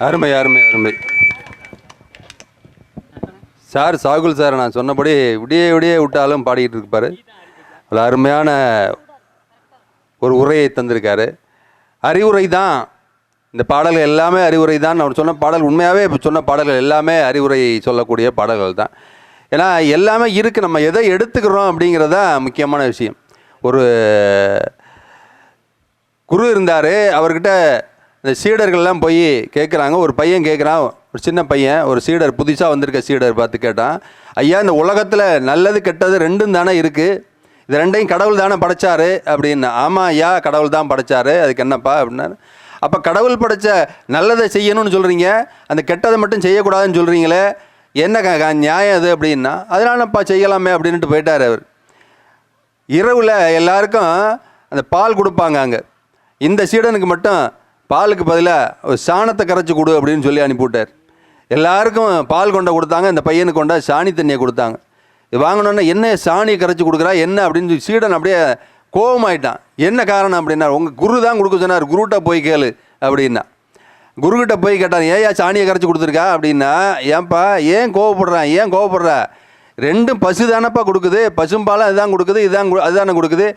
அருமை அருமை அருமை சார். சாகுல் சார் நான் சொன்னபடி விடிய விடிய விட்டாலும் பாடிக்கிட்டு இருப்பார். அது அருமையான ஒரு உரையை தந்திருக்காரு. அறிவுரை தான் இந்த பாடல்கள் எல்லாமே அறிவுரை தான். அவர் சொன்ன பாடல் உண்மையாகவே சொன்ன பாடல்கள் எல்லாமே அறிவுரை சொல்லக்கூடிய பாடல்கள் தான். ஏன்னா எல்லாமே இருக்குது, நம்ம எதை எடுத்துக்கிறோம் அப்படிங்கிறதா முக்கியமான விஷயம். ஒரு குரு இருந்தார், அவர்கிட்ட இந்த சீடர்கள்லாம் போய் கேட்குறாங்க. ஒரு பையன் கேட்குறான், ஒரு சின்ன பையன், ஒரு சீடர், புதுசாக வந்திருக்க சீடர் பார்த்து கேட்டான், ஐயா இந்த உலகத்தில் நல்லது கெட்டது ரெண்டும் தானே இருக்குது, இது ரெண்டையும் கடவுள் தானே படைச்சாரு அப்படின்னு. ஆமாம் ஐயா கடவுள் தான் படைச்சாரு, அதுக்கு என்னப்பா அப்படின்னாரு. அப்போ கடவுள் படைத்த நல்லதை செய்யணும்னு சொல்கிறீங்க, அந்த கெட்டதை மட்டும் செய்யக்கூடாதுன்னு சொல்கிறீங்களே, என்ன நியாயம் அது அப்படின்னா, அதனாலப்பா செய்யலாமே அப்படின்ட்டு போயிட்டார் அவர். இரவில் எல்லாருக்கும் அந்த பால் கொடுப்பாங்க. அங்கே இந்த சீடனுக்கு மட்டும் பாலுக்கு பதிலாக ஒரு சாணத்தை கரைச்சி கொடு அப்படின்னு சொல்லி அனுப்பிவிட்டார். எல்லாருக்கும் பால் கொண்ட கொடுத்தாங்க, இந்த பையனுக்கு கொண்டா சாணி தண்ணியை கொடுத்தாங்க. இது வாங்கினோன்னா என்ன சாணியை கரைச்சி கொடுக்குறா என்ன அப்படின்னு சொல்லி சீடன் அப்படியே கோபமாயிட்டான். என்ன காரணம் அப்படின்னா, உங்கள் குரு தான் கொடுக்க சொன்னார், குருகிட்ட போய் கேளு அப்படின்னா. குருக்கிட்ட போய் கேட்டான், ஏயா சாணியை கரைச்சி கொடுத்துருக்கா அப்படின்னா, ஏன்பா ஏன் கோவப்படுற, ரெண்டும் பசு தானப்பா கொடுக்குது, பசும்பாலும் அதுதான் கொடுக்குது, அதுதானே கொடுக்குது,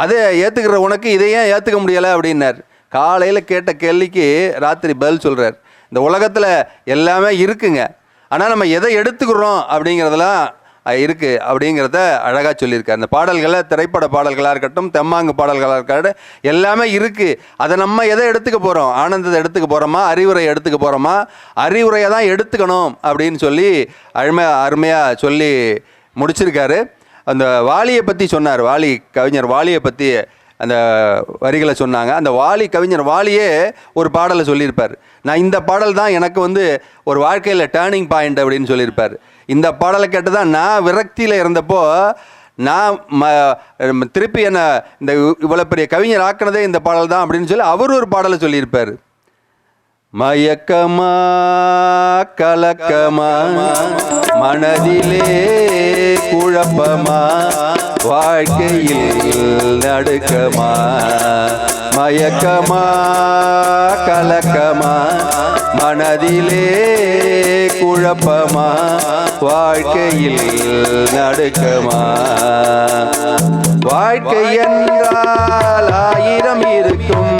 அதை ஏற்றுக்கிற உனக்கு இதை ஏன் ஏற்றுக்க முடியலை அப்படின்னார். காலையில் கேட்ட கேள்விக்கு ராத்திரி பதில் சொல்கிறார். இந்த உலகத்தில் எல்லாமே இருக்குங்க, ஆனால் நம்ம எதை எடுத்துக்கிறோம் அப்படிங்கிறதெல்லாம் இருக்குது அப்படிங்கிறத அழகாக சொல்லியிருக்கார். இந்த பாடல்களில் திரைப்பட பாடல்களாக இருக்கட்டும், தெம்மாங்கு பாடல்களாக இருக்கட்டும், எல்லாமே இருக்குது. அதை நம்ம எதை எடுத்துக்க போகிறோம், ஆனந்தத்தை எடுத்துக்க போகிறோமா, அறிவுரை எடுத்துக்க போகிறோமா, அறிவுரையை தான் எடுத்துக்கணும் அப்படின்னு சொல்லி அருமையாக சொல்லி முடிச்சிருக்காரு. அந்த வாலியை பற்றி சொன்னார், கவிஞர் வாலியை பற்றி அந்த வரிகளை சொன்னாங்க. அந்த கவிஞர் வாலியே ஒரு பாடலை சொல்லியிருப்பார். நான் இந்த பாடல் தான் எனக்கு ஒரு வாழ்க்கையில் டேர்னிங் பாயிண்ட் அப்படின்னு சொல்லியிருப்பார். இந்த பாடலை கேட்டு தான் நான் விரக்தியில் இருந்தப்போ நான் திருப்பி என்ன இந்த இவ்வளோ பெரிய கவிஞர் ஆக்கினதே இந்த பாடல் தான் அப்படின்னு சொல்லி அவர் ஒரு பாடலை சொல்லியிருப்பார். மயக்கமா கலக்கமா மனதிலே குழப்பமா வாழ்க்கையில் நடுக்கமா, மயக்கமா கலக்கமா மனதிலே குழப்பமா வாழ்க்கையில் நடுக்கமா, வாழ்க்கை என்றால் 1000 இருக்கும்,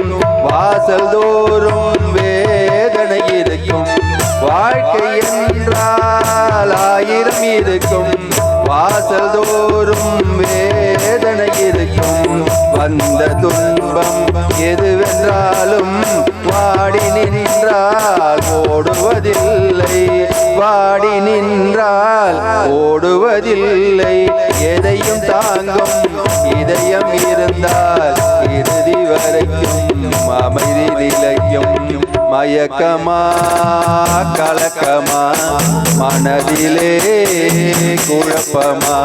வாசல் தோறும் வேதனை இருக்கும், வாழ்க்கை என்றால் 1000 இருக்கும், வாசல் தோறும் வேதனை இருக்கும், வந்த துன்பம் எதுவென்றாலும் வாடி நின்றால் ஓடுவதில்லை, வாடி நின்றால் ஓடுவதில்லை, எதையும் தாங்கும் இதயம் இருந்தால் இறுதி வரைக்கும் அமைதி நிலைக்கும், மயக்கமா கலக்கமா மனதிலே குழப்பமா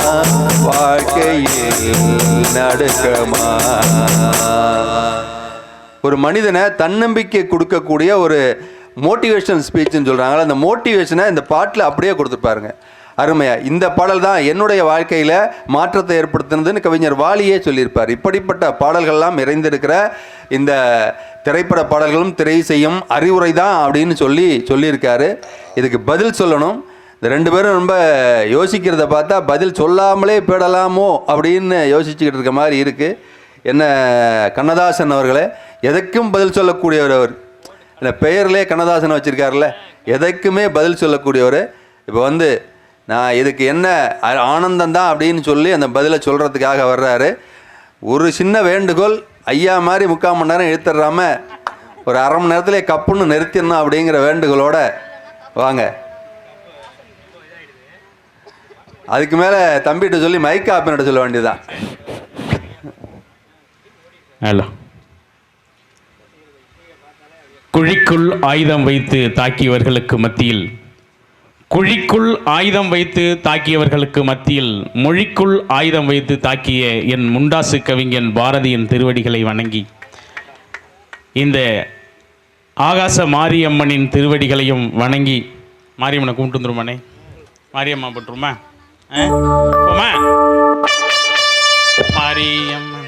வாழ்க்கையில் நடுக்கமா. ஒரு மனிதனை தன்னம்பிக்கை கொடுக்கக்கூடிய ஒரு மோட்டிவேஷனல் ஸ்பீச்னு சொல்கிறாங்களா, அந்த மோட்டிவேஷனை இந்த பாட்டில் அப்படியே கொடுத்துருப்பாருங்க அருமையாக. இந்த பாடல் தான் என்னுடைய வாழ்க்கையில் மாற்றத்தை ஏற்படுத்தினதுன்னு கவிஞர் வாலியே சொல்லியிருப்பார். இப்படிப்பட்ட பாடல்கள்லாம் நிறைந்திருக்கிற இந்த திரைப்பட பாடல்களும் திரை செய்யும் அறிவுரை தான் அப்படின்னு சொல்லியிருக்காரு. இதுக்கு பதில் சொல்லணும். இந்த 2 பேரும் ரொம்ப யோசிக்கிறத பார்த்தா பதில் சொல்லாமலே போயிடலாமோ அப்படின்னு யோசிச்சுக்கிட்டு இருக்க மாதிரி இருக்குது. என்ன கண்ணதாசன் அவர்களே, எதற்கும் பதில் சொல்லக்கூடியவர் அவர். இந்த பெயர்லேயே கண்ணதாசன் வச்சுருக்காருல்ல, எதற்குமே பதில் சொல்லக்கூடியவர். இப்போ நான் இதுக்கு என்ன ஆனந்தம் தான் அப்படின்னு சொல்லி அந்த பதிலை சொல்கிறதுக்காக வர்றாரு. ஒரு சின்ன வேண்டுகோள், ஐயா மாதிரி 3/4 மணி நேரம் இழுத்துடுறாம ஒரு 1/2 மணி நேரத்தில் கப்புன்னு நிறுத்திடணும் அப்படிங்கிற வேண்டுகோளோட வாங்க. அதுக்கு மேலே தம்பிகிட்ட சொல்லி மைக் ஆப்பினிட்ட சொல்ல வேண்டியதுதான். ஹலோ. குழிக்குள் ஆயுதம் வைத்து தாக்கியவர்களுக்கு மத்தியில், குழிக்குள் ஆயுதம் வைத்து தாக்கியவர்களுக்கு மத்தியில் மொழிக்குள் ஆயுதம் வைத்து தாக்கிய என் முண்டாசு கவிஞன் பாரதியின் திருவடிகளை வணங்கி, இந்த ஆகாச மாரியம்மனின் திருவடிகளையும் வணங்கி, மாரியம்மனை கும்பிட்டு வந்துருமானே, மாரியம்மா போட்டுருமா, மாரியம்மன்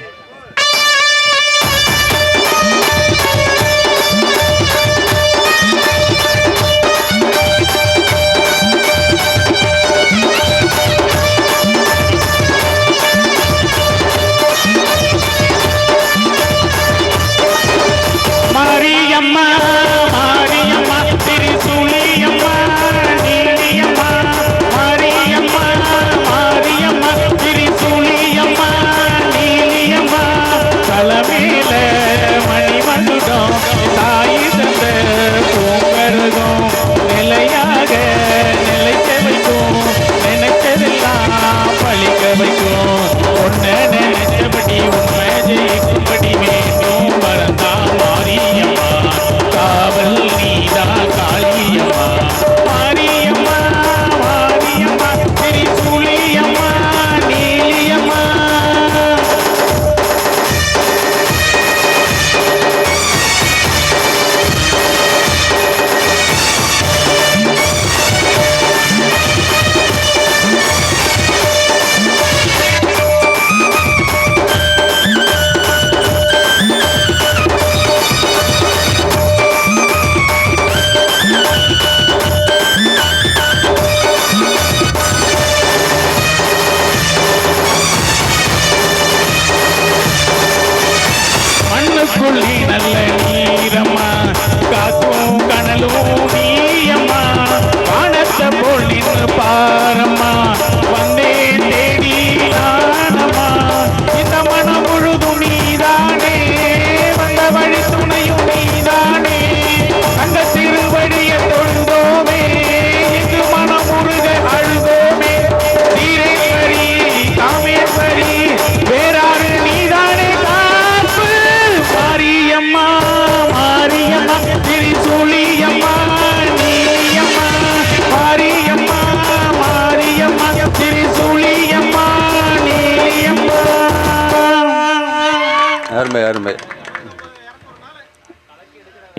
அருமை.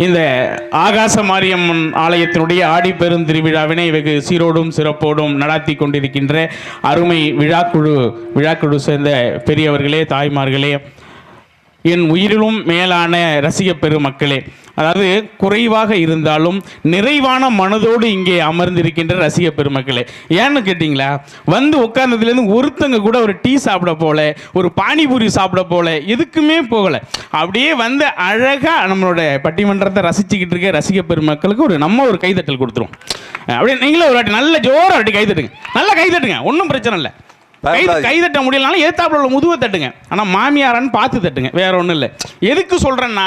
இந்த ஆகாச மாரியம்மன் ஆலயத்தினுடைய ஆடி பெருந்திருவிழாவினை வெகு சீரோடும் சிறப்போடும் நடாத்தி கொண்டிருக்கின்ற அருமை விழாக்குழு சேர்ந்த பெரியவர்களே, தாய்மார்களே, என் உயிரிலும் மேலான ரசிக பெருமக்களே, அதாவது குறைவாக இருந்தாலும் நிறைவான மனதோடு இங்கே அமர்ந்திருக்கின்ற ரசிக பெருமக்களே, ஏன்னு கேட்டிங்களா, வந்து உட்கார்ந்ததுலேருந்து ஒருத்தங்க கூட ஒரு டீ சாப்பிட போல, ஒரு பானிபூரி சாப்பிட போல, எதுக்குமே போகலை. அப்படியே வந்து அழகாக நம்மளோட பட்டிமன்றத்தை ரசிச்சுக்கிட்டு இருக்க ரசிக பெருமக்களுக்கு ஒரு கைதட்டல் கொடுத்துரும். அப்படியே நீங்களே ஒரு வாட்டி நல்ல ஜோர வாட்டி கைதட்டுங்க, நல்லா கைதட்டுங்க, ஒன்றும் பிரச்சனை இல்லை. கைதட்ட முடியலனாலும் ஏத்தாப்புல உள்ள முதுவை தட்டுங்க, ஆனால் மாமியாரான்னு பார்த்து தட்டுங்க, வேற ஒன்றும் இல்லை. எதுக்கு சொல்கிறேன்னா,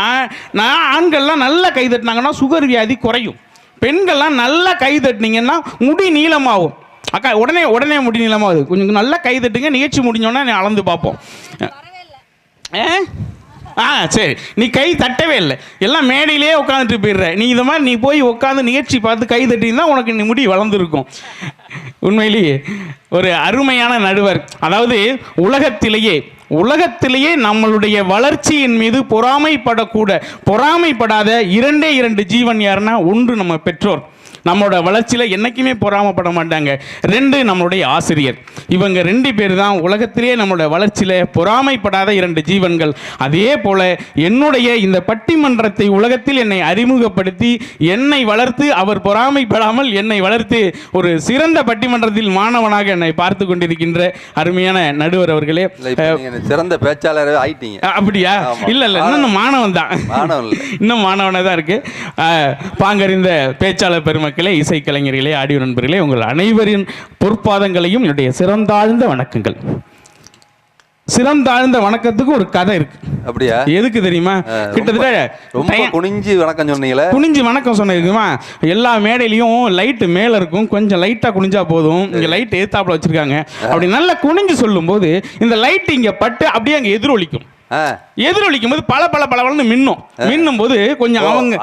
நான் ஆண்கள்லாம் நல்லா கைதட்டினாங்கன்னா சுகர் வியாதி குறையும். பெண்கள்லாம் நல்லா கைதட்டினீங்கன்னா முடி நீளமாகும். அக்கா உடனே முடி நீளமாகுது. கொஞ்சம் நல்லா கைதட்டுங்க, நிகழ்ச்சி முடிஞ்சோன்னா அளந்து பார்ப்போம். சரி, நீ கை தட்டவே இல்லை, எல்லாம் மேடையிலே உட்காந்துட்டு போயிடுற. நீ இதை மாதிரி நீ போய் உட்காந்து நிகழ்ச்சி பார்த்து கை தட்டினா உனக்கு நீ முடி வளர்ந்துருக்கும். உண்மையிலேயே ஒரு அருமையான நடுவர். அதாவது உலகத்திலேயே நம்மளுடைய வளர்ச்சியின் மீது பொறாமைப்படாத இரண்டு ஜீவன் யாருன்னா, ஒன்று நம்ம பெற்றோர், நம்மளோட வளர்ச்சியில் என்றைக்குமே பொறாமப்பட மாட்டாங்க. 2 நம்மளுடைய ஆசிரியர். இவங்க 2 பேர் தான் உலகத்திலே நம்மளோட வளர்ச்சியில் பொறாமைப்படாத 2 ஜீவன்கள். அதே போல் என்னுடைய இந்த பட்டிமன்றத்தை உலகத்தில் என்னை அறிமுகப்படுத்தி என்னை வளர்த்து, அவர் பொறாமைப்படாமல் என்னை வளர்த்து ஒரு சிறந்த பட்டிமன்றத்தில் மாணவனாக என்னை பார்த்து கொண்டிருக்கின்ற அருமையான நடுவர் அவர்களே. சிறந்த பேச்சாளர் ஆயிட்டீங்க. அப்படியா? இல்லை இன்னும் மாணவன் தான், இன்னும் மாணவனாக தான் இருக்கு. பாங்கறிந்த பேச்சாளர் பெருமை மக்களே, இசைக்கலைஞர்களே, ஆடியோ நண்பர்களே, உங்கள் அனைவரின் பொற்பாதங்களையும் என்னுடைய சிறந்தாழ்ந்த வணக்கங்கள். சிறந்தாழ்ந்த வணக்கத்துக்கு ஒரு கதை இருக்கு. அப்படியா? எதுக்கு தெரியுமா? கிட்டத்தட்ட குனிஞ்சு வணக்கம் சொன்னீங்களே. குனிஞ்சு வணக்கம் சொன்னீங்க. எல்லா மேடையிலையும் லைட் மேல இருக்கும், கொஞ்சம் லைட்டா குனிஞ்சா போதும். இங்க லைட் ஏத்தாப்புல வச்சிருக்காங்க. அப்படி நல்லா குனிஞ்சு சொல்லும் போது இந்த லைட் இங்க பட்டு அப்படியே அங்க எதிரொலிக்கும். எதிரொலிக்கும் போது பல மின்னும் போது கொஞ்சம் அவங்க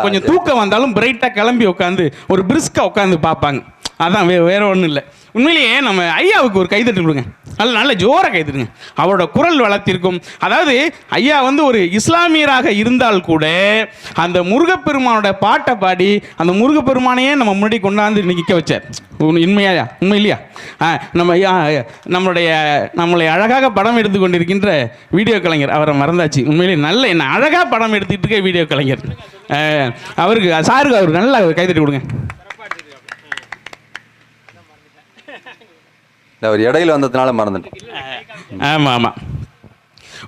கொஞ்சம் தூக்கம் வந்தாலும் பிரைட்டா கிளம்பி உட்காந்து ஒரு பிரிஸ்கா உட்காந்து பார்ப்பாங்க. அதான் வேற ஒன்றும் இல்லை. உண்மையிலேயே நம்ம ஐயாவுக்கு ஒரு கைதட்டு கொடுங்க, நல்ல ஜோரை கைதட்டுங்க. அவரோட குரல் வளத்திற்கும், அதாவது ஐயா வந்து ஒரு இஸ்லாமியராக இருந்தால் கூட அந்த முருகப்பெருமானோட பாட்டை பாடி அந்த முருகப்பெருமானையே நம்ம முன்னாடி கொண்டாந்து நிற்க வச்சார். உண்மை இல்லையா? நம்மளை அழகாக படம் எடுத்து கொண்டிருக்கின்ற வீடியோ கலைஞர், அவரை மறந்தாச்சு. உண்மையிலேயே நல்ல என்ன அழகாக படம் எடுத்துக்கிட்டு இருக்க வீடியோ கலைஞர் அவருக்கு, சாருக்கு அவர் நல்லா கைதட்டி கொடுங்க. அவர் இடையில வந்ததுனால மறந்துட்டேன். ஆமாம்,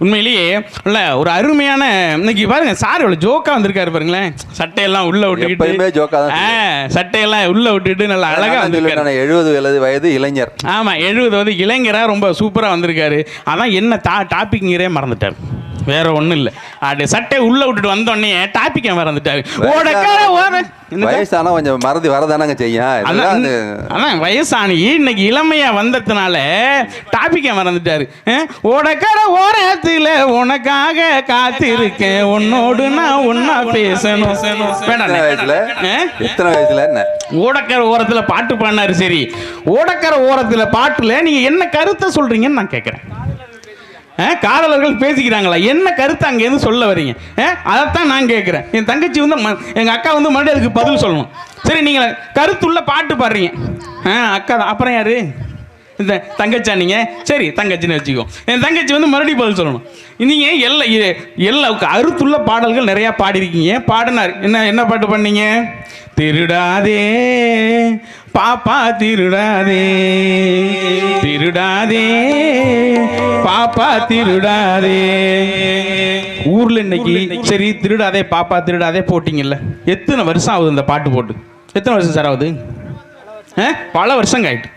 உண்மையிலேயே இல்லை ஒரு அருமையான, இன்னைக்கு பாருங்க சார் இவ்வளோ ஜோக்கா வந்திருக்காரு பாருங்களேன். சட்டையெல்லாம் உள்ள விட்டுக்கிட்டு, சட்டையெல்லாம் உள்ள விட்டுட்டு நல்லா அழகா வந்திருக்காரு. 70 வயது இளைஞர். ஆமா, 70 வயது இளைஞரா ரொம்ப சூப்பரா வந்திருக்காரு. அதான் என்ன டாபிக்ங்கிறே மறந்துட்டார், வேற ஒன்றும் இல்லை. அப்படி சட்டை உள்ள விட்டுட்டு வந்தோடனே டாபிக் மறந்துட்டாரு. வயசான கொஞ்சம் மறதி வரதானங்க செய்யும். அதான் வயசானி இன்னைக்கு இளமையா வந்ததுனால டாபிக்க மறந்துட்டாரு. ஓடக்கரை ஓரத்துல உனக்காக காத்திருக்கேன், உன்னோடு நான் ஒன்னா பேசணும். எத்தனை வயசுல என்ன ஓடக்கரை ஓரத்துல பாட்டு பாடினாரு. சரி, ஓடக்கரை ஓரத்துல பாட்டுல நீங்க என்ன கருத்தை சொல்றீங்கன்னு நான் கேட்கிறேன். காதலர்கள் பேசிக்கிறாங்களா, என்ன கருத்து அங்கேருந்து சொல்ல வரீங்க? அதைத்தான் நான் கேட்குறேன். என் தங்கச்சி வந்து எங்கள் அக்கா வந்து மறுபடியும் அதுக்கு பதில் சொல்லணும். சரி, நீங்கள் கருத்துள்ள பாட்டு பாடுறீங்க, அக்கா தான், அப்புறம் யாரு? இந்த தங்கச்சா நீங்கள்? சரி, தங்கச்சின்னு வச்சுக்கோ. என் தங்கச்சி வந்து மறுபடியும் பதில் சொல்லணும். நீங்கள் எல்லா கருத்துள்ள பாடல்கள் நிறையா பாடிருக்கீங்க. பாடினார் என்ன பாட்டு பண்ணீங்க? திருடாதே பாப்பா திருடாதே, திருடாதே பாப்பா திருடாதே. ஊர்ல இன்னைக்கு சரி திருடாதே பாப்பா திருடாதே போட்டிங்கல்ல, எத்தனை வருஷம் ஆகுது இந்த பாட்டு போட்டு? எத்தனை வருஷம் சார் ஆகுது? பல வருஷம் ஆயிட்டு.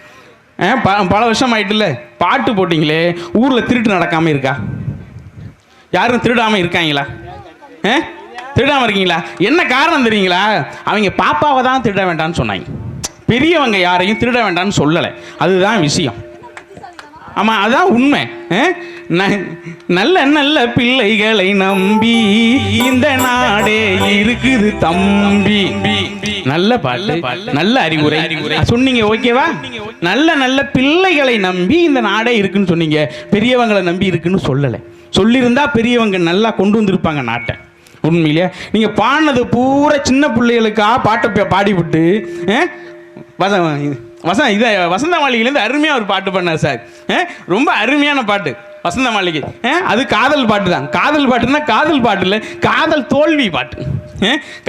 பல வருஷம் ஆயிட்டுல்ல. பாட்டு போட்டிங்களே, ஊர்ல திருட்டு நடக்காம இருக்கா? யாரும் திருடாம இருக்காங்களா? திருடாம இருக்கீங்களா? என்ன காரணம் தெரியுங்களா? அவங்க பாப்பாவை தான் திருட வேண்டாம்னு சொன்னாங்க, பெரியவங்க யாரையும் திருட வேண்டாம்னு சொல்லலை. அதுதான் விஷயம். ஆமாம், அதான் உண்மை. நல்ல நல்ல பிள்ளைகளை நம்பி இந்த நாடே இருக்குது தம்பி. நல்ல பாட்டு, நல்ல அறிவுரை சொன்னீங்க, ஓகேவா? நல்ல நல்ல பிள்ளைகளை நம்பி இந்த நாடே இருக்குன்னு சொன்னீங்க, பெரியவங்களை நம்பி இருக்குன்னு சொல்லலை. சொல்லியிருந்தா பெரியவங்க நல்லா கொண்டு வந்திருப்பாங்க நாட்டை. உண்மையிலே நீங்கள் பாடினது பூரா சின்ன பிள்ளைகளுக்காக பாட்டை பாடிவிட்டு வசந்த மாளிகையிலேருந்து அருமையாக ஒரு பாட்டு பண்ணார் சார். ரொம்ப அருமையான பாட்டு வசந்த மாளிகை. அது காதல் பாட்டு தான். காதல் பாட்டுன்னா காதல் பாட்டு இல்லை, காதல் தோல்வி பாட்டு.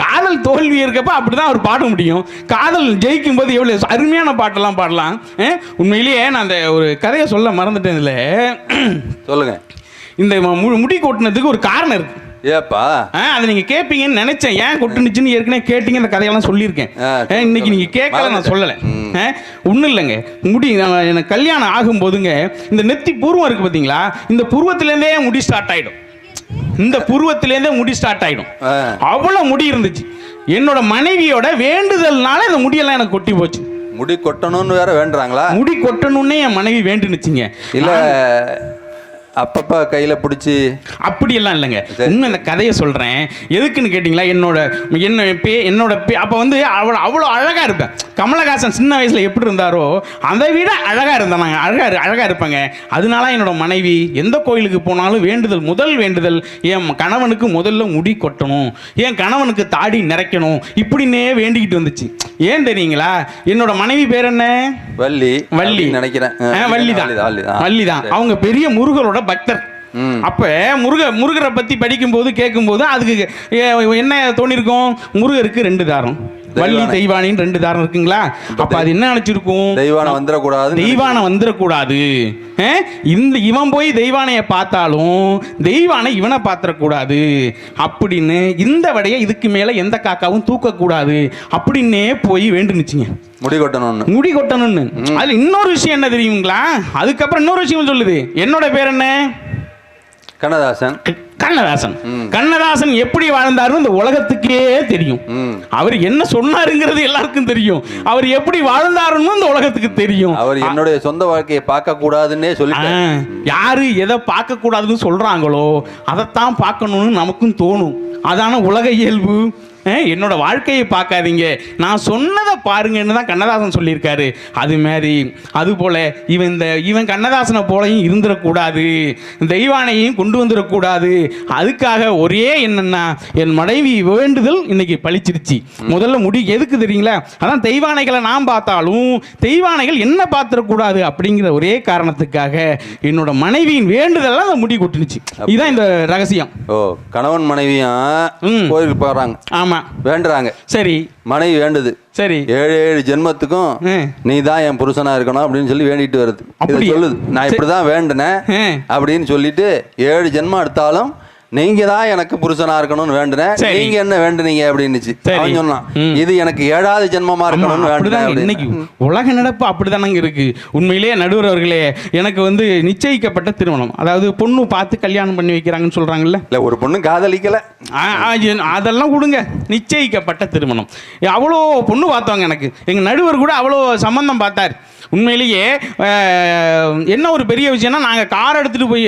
காதல் தோல்வி இருக்கப்ப அப்படி தான் அவர் பாட முடியும். காதல் ஜெயிக்கும் போது எவ்வளோ அருமையான பாட்டெல்லாம் பாடலாம். உண்மையிலேயே நான் அந்த ஒரு கதையை சொல்ல மறந்துட்டேன். இதில் சொல்லுங்க. இந்த முடி கொட்டினதுக்கு ஒரு காரணம் இருக்கு. ஏப்பா அதை நீங்க கேட்பீங்கன்னு நினைச்சேன். ஏன் கொட்டுனுச்சுன்னு ஏற்கனவே கேட்டீங்க. அந்த கதையெல்லாம் சொல்லியிருக்கேன். இன்னைக்கு நீங்க கேட்கல, நான் சொல்லலை. ஒன்றும் இல்லைங்க, முடி எனக்கு கல்யாணம் ஆகும் போதுங்க இந்த நெத்தி பூர்வம் இருக்கு பார்த்தீங்களா, இந்த பூர்வத்திலேருந்தே முடி ஸ்டார்ட் ஆகிடும். இந்த பூர்வத்திலேருந்தே முடி ஸ்டார்ட் ஆகிடும். அவ்வளோ முடி இருந்துச்சு. என்னோட மனைவியோட வேண்டுதல்னால இந்த முடியெல்லாம் எனக்கு கொட்டி போச்சு. முடி கொட்டணும்னு வேற வேண்டுறாங்களா? முடி கொட்டணும்னே என் மனைவி வேண்டுனுச்சுங்க. இல்லை அப்பப்பா கையில் பிடிச்சி அப்படியெல்லாம் இல்லைங்க. இன்னும் இந்த கதையை சொல்கிறேன். எதுக்குன்னு கேட்டிங்களா, என்னோட அப்போ வந்து அவ்வளோ அழகாக இருப்பேன். கமலஹாசன் சின்ன வயசில் எப்படி இருந்தாரோ அதை விட அழகாக இருந்தாங்க. அழகாக இருப்பாங்க. அதனால என்னோட மனைவி எந்த கோயிலுக்கு போனாலும் முதல் வேண்டுதல் என் கணவனுக்கு முதல்ல முடி கொட்டணும், என் கணவனுக்கு தாடி நிறைக்கணும், இப்படின்னே வேண்டிக்கிட்டு வந்துச்சு. ஏன் தெரியுங்களா, என்னோட மனைவி பேர் என்ன? வள்ளி நினைக்கிறேன். வள்ளி தான். அவங்க பெரிய முருகரோட பக்தர். அப்ப முருகரை பத்தி படிக்கும் போது கேட்கும் போது அதுக்கு என்ன தோணிருக்கும், முருகருக்கு 2 தாரம், வள்ளி தெய்வானின்னு 2 தாரம் இருக்குங்களா. அப்ப அது என்ன நினைச்சிருக்கும், தெய்வானை வந்துடக்கூடாது. இவன் போய் தெய்வானைய பார்த்தாலும் தெய்வானை இவனை பார்த்துடக்கூடாது அப்படின்னு இந்த வடைய இதுக்கு மேல எந்த காக்காவும் தூக்கக்கூடாது அப்படின்னே போய் வேண்டுனுச்சுங்க. முடி கொட்டணும்னு. அதுல இன்னொரு விஷயம் என்ன தெரியுங்களா, அதுக்கப்புறம் இன்னொரு விஷயம் சொல்லுது. என்னோட பேர் என்ன? கண்ணதாசன் எப்படி வாழ்ந்தாருன்னு இந்த உலகத்துக்கே தெரியும். அவர் என்ன சொன்னாருங்கிறது எல்லாருக்கும் தெரியும். அவர் எப்படி வாழ்ந்தாருன்னு இந்த உலகத்துக்கு தெரியும். அவர் என்னுடைய சொந்த வாழ்க்கையை பார்க்க கூடாதுன்னே சொல்லிட்டாரு. யாரு எதை பார்க்க கூடாதுன்னு சொல்றாங்களோ அதைத்தான் பார்க்கணும்னு நமக்கும் தோணும். அதான உலக இயல்பு. என்னோட வாழ்க்கையை பார்க்காதீங்க, நான் சொன்னதை பாருங்கன்னு தான் கண்ணதாசன் சொல்லியிருக்காரு. அது மாதிரி அதுபோல் இவன் கண்ணதாசனை போலையும் இருந்துடக்கூடாது, தெய்வானையும் கொண்டு வந்துடக்கூடாது. அதுக்காக ஒரே என்னன்னா என் மனைவி வேண்டுதல் இன்னைக்கு பழிச்சிருச்சு. முதல்ல முடி எதுக்கு தெரியுங்களா, அதான் தெய்வானைகளை நான் பார்த்தாலும் தெய்வானைகள் என்ன பார்த்துடக்கூடாது அப்படிங்கிற ஒரே காரணத்துக்காக என்னோட மனைவியின் வேண்டுதல் அந்த முடி கொட்டுனுச்சு. இதுதான் இந்த ரகசியம். கணவன் மனைவியும் கோயிலுக்கு போறாங்க. ஆமா, வேண்டுறாங்க. சரி, மனைவி வேண்டுது. சரி, 7 ஜென்மத்துக்கும் நீ தான் என் புருஷனா இருக்கணும் அப்படின்னு சொல்லி வேண்டிட்டு வருது. சொல்லுது, நான் இப்படிதான் வேண்டுனேன் அப்படின்னு சொல்லிட்டு 7 ஜென்மம் எடுத்தாலும் நீங்க தான் எனக்கு புருஷனா இருக்கணும்னு வேண்டுனேன், நீங்க என்ன வேண்டுனீங்க அப்படின்னுச்சு. அவன் சொன்னான், இது எனக்கு 7வது ஜென்மமா இருக்கணும்னு வேண்டுனேன். இன்னைக்கு உலக நடப்பு அப்படிதானங்க இருக்கு. உண்மையிலேயே நடுவர் அவர்களே, எனக்கு வந்து நிச்சயிக்கப்பட்ட திருமணம், அதாவது பொண்ணு பார்த்து கல்யாணம் பண்ணி வைக்கிறாங்கன்னு சொல்றாங்கல்ல, இல்ல ஒரு பொண்ணு காதலிக்கல, அதெல்லாம் கொடுங்க. நிச்சயிக்கப்பட்ட திருமணம், அவ்வளோ பொண்ணு பார்த்தவங்க. எனக்கு எங்க நடுவர் கூட அவ்வளோ சம்பந்தம் பார்த்தார். உண்மையிலேயே என்ன ஒரு பெரிய விஷயம்னா, நாங்கள் கார் எடுத்துகிட்டு போய்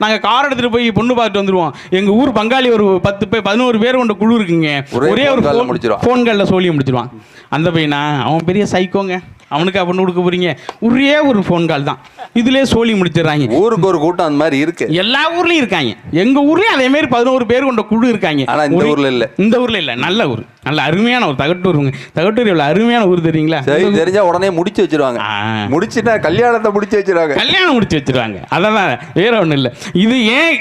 நாங்கள் கார் எடுத்துகிட்டு போய் பொண்ணு பார்த்துட்டு வந்துடுவோம். எங்கள் ஊர் பங்காளி ஒரு 10-11 பேர் கொண்ட குழு இருக்குங்க. ஒரே ஒரு ஃபோன் காலில் சொல்லி முடிச்சிடுவான். அந்த பையனா அவன் பெரிய சைக்கோங்க, அவனுக்கு பொண்ணு கொடுக்க போறீங்க, ஒரே ஒரு ஃபோன் கால் தான், இதுலேயே சொல்லி முடிச்சிடறாங்க. ஊருக்கு ஒரு கூட்டம் அந்த மாதிரி இருக்கு, எல்லா ஊர்லேயும் இருக்காங்க. எங்கள் ஊர்லேயும் அதே மாதிரி 11 பேர் கொண்ட குழு இருக்காங்க. இந்த ஊரில் இல்லை. இந்த ஊரில் இல்லை, நல்ல ஊர், நல்ல அருமையான ஒரு தகட்டூருங்க. தகட்டூர் எவ்வளோ அருமையான ஊர் தெரியுங்களா. தெரிஞ்சா உடனே முடிச்சு வச்சிருவாங்க. முடிச்சுட்டா கல்யாணத்தை முடிச்சு வச்சிருவாங்க. கல்யாணம் முடிச்சு வச்சிருவாங்க. அதெல்லாம் வேற ஒன்றும் இல்லை. இது ஏன்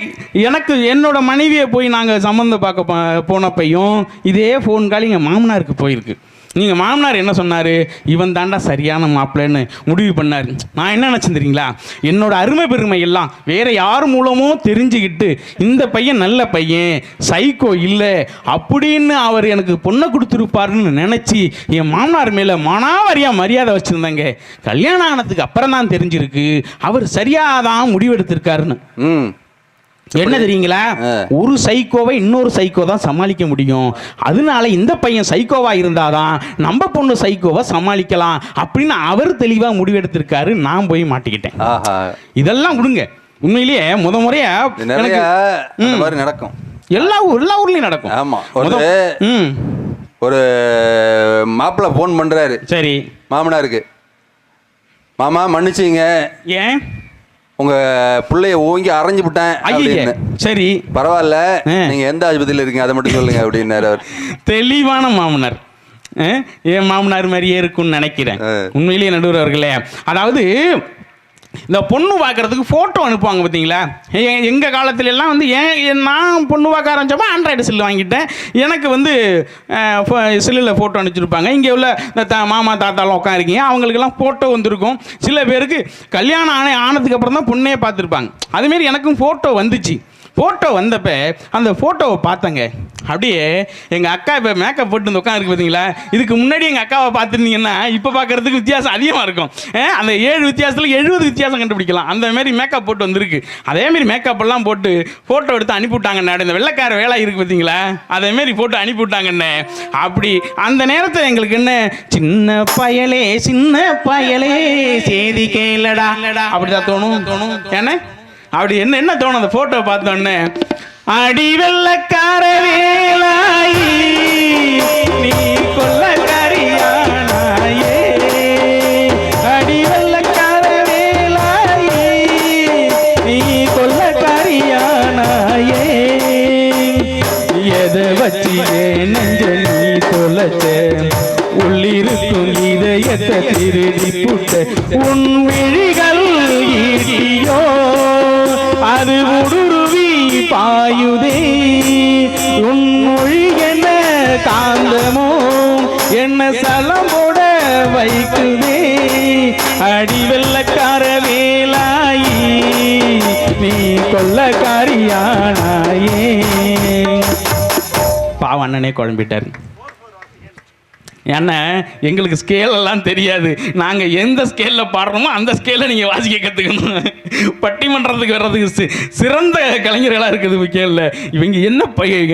எனக்கு என்னோட மனைவியை போய் நாங்கள் சம்மந்தம் பார்க்க போனப்பையும் இதே ஃபோன் கால் எங்கள் மாமனாருக்கு போயிருக்கு. நீங்கள் மாமனார் என்ன சொன்னார், இவன் தாண்டா சரியான மாப்பிள்ளைன்னு முடிவு பண்ணார். நான் என்ன நினச்சேன் தெரியுங்களா, என்னோட அருமை பெருமை எல்லாம் வேற யார் மூலமோ தெரிஞ்சுக்கிட்டு இந்த பையன் நல்ல பையன், சைக்கோ இல்லை அப்படின்னு அவர் எனக்கு பொண்ணை கொடுத்துருப்பாருன்னு நினச்சி என் மாமனார் மேலே மனாவாரியாக மரியாதை வச்சுருந்தாங்க. கல்யாணம் ஆனதுக்கு அப்புறம் தான் தெரிஞ்சிருக்கு அவர் சரியாக தான் முடிவெடுத்திருக்காருன்னு. என்ன தெரியுங்களா, ஒரு சைக்கோவை இன்னொரு சைக்கோ தான் சமாளிக்க முடியும். அதனால இந்த பையன் சைக்கோவா இருந்தாதான் நம்ம பொண்ணு சைக்கோவை சமாளிக்கலாம் அப்படின்னு அவர் தெளிவா முடிவெடுத்திருக்காரு. நான் போய் மாட்டிக்கிட்டேன். இதெல்லாம் கொடுங்க. உண்மையிலேயே முறையா நடக்கும், எல்லா ஊர்லயும் நடக்கும். ஆமா, ஒரு மாப்பிள்ளை போன் பண்றாரு. சரி, மாமனாருக்கு, மாமா மன்னிச்சிங்க, ஏன் உங்க பிள்ளைய ஓங்கி அரைஞ்சு விட்டேன் அப்படின்னு. சரி பரவாயில்ல, நீங்க எந்த ஆஸ்பத்திரியில் இருக்கீங்க அதை மட்டும் சொல்லுங்க அப்படின்னாரு அவர். தெளிவான மாமனார். என் மாமனார் மாதிரியே இருக்கும்னு நினைக்கிறேன். உண்மையிலேயே நடுவர் அவர்களே, அதாவது இந்த பொண்ணு பார்க்கறதுக்கு ஃபோட்டோ அனுப்புவாங்க பார்த்தீங்களா? எங்கள் காலத்துல எல்லாம் வந்து நான் பொண்ணு பார்க்க ஆரம்பிச்சப்போ ஆண்ட்ராய்டு செல்லு வாங்கிட்டேன். எனக்கு வந்து செல்லில் ஃபோட்டோ அனுப்பிச்சிருப்பாங்க. இங்கே உள்ள இந்த மாமா தாத்தாலாம் உட்காந்துருக்கீங்க, அவங்களுக்கெல்லாம் ஃபோட்டோ வந்திருக்கும். சில பேருக்கு கல்யாணம் ஆனதுக்கு அப்புறம் தான் பொண்ணே பார்த்துருப்பாங்க. அதுமாரி எனக்கும் ஃபோட்டோ வந்துச்சு. ஃபோட்டோ வந்தப்ப அந்த ஃபோட்டோவை பார்த்தங்க, அப்படியே எங்கள் அக்கா இப்போ மேக்கப் போட்டு இந்த உட்காந்துருக்கு பார்த்தீங்களா? இதுக்கு முன்னாடி எங்கள் அக்காவை பார்த்துருந்தீங்கன்னா இப்போ பார்க்குறதுக்கு வித்தியாசம் அதிகமாக இருக்கும். அந்த 7 வித்தியாசத்தில் 70 வித்தியாசம் கண்டுபிடிக்கலாம். அந்த மாதிரி மேக்கப் போட்டு வந்திருக்கு. அதேமாரி மேக்கப் எல்லாம் போட்டு ஃபோட்டோ எடுத்து அனுப்பிவிட்டாங்கண்ணே. இந்த வெள்ளைக்கார வேலை இருக்குது பார்த்தீங்களா, அதேமாரி போட்டு அனுப்பிவிட்டாங்கண்ணே. அப்படி அந்த நேரத்தில் எங்களுக்கு என்ன, சின்ன பயலே செய்தி கேளடா அப்படிதான் தோணும். ஏன்னா அப்படி என்ன தோணும் அந்த போட்டோ பார்த்தோன்னே, அடி வெள்ளக்கார வேலாயி நீ கொள்ளக்காரியானாயே, அடி வெள்ளக்கார வேலாயி நீ கொள்ளக்காரியானாயே, எதை வச்சு நெஞ்ச நீ தொலைச்ச, உள்ளிருக்கும் இதயத்தை திருடி புட்ட, உன் விழிகள் ஈட்டியோ அது ஊடுருவி பாயுதே, உன் மொழி என்ன காந்தமோ என்ன சலம் போட வைக்குதே, அடி வெள்ளக்கார வேலாயி நீ கொள்ளக்காரியானாயே. பாவம் அண்ணனே குழம்பிட்டார். ஏன்னா எங்களுக்கு ஸ்கேல் எல்லாம் தெரியாது. நாங்கள் எந்த ஸ்கேலில் பாடுறோமோ அந்த ஸ்கேலில் நீங்கள் வாசிக்க கற்றுக்கணும். பட்டிமன்றத்துக்கு வர்றதுக்கு சிறந்த கலைஞர்களாக இருக்குது ஸ்கேலில். இவங்க என்ன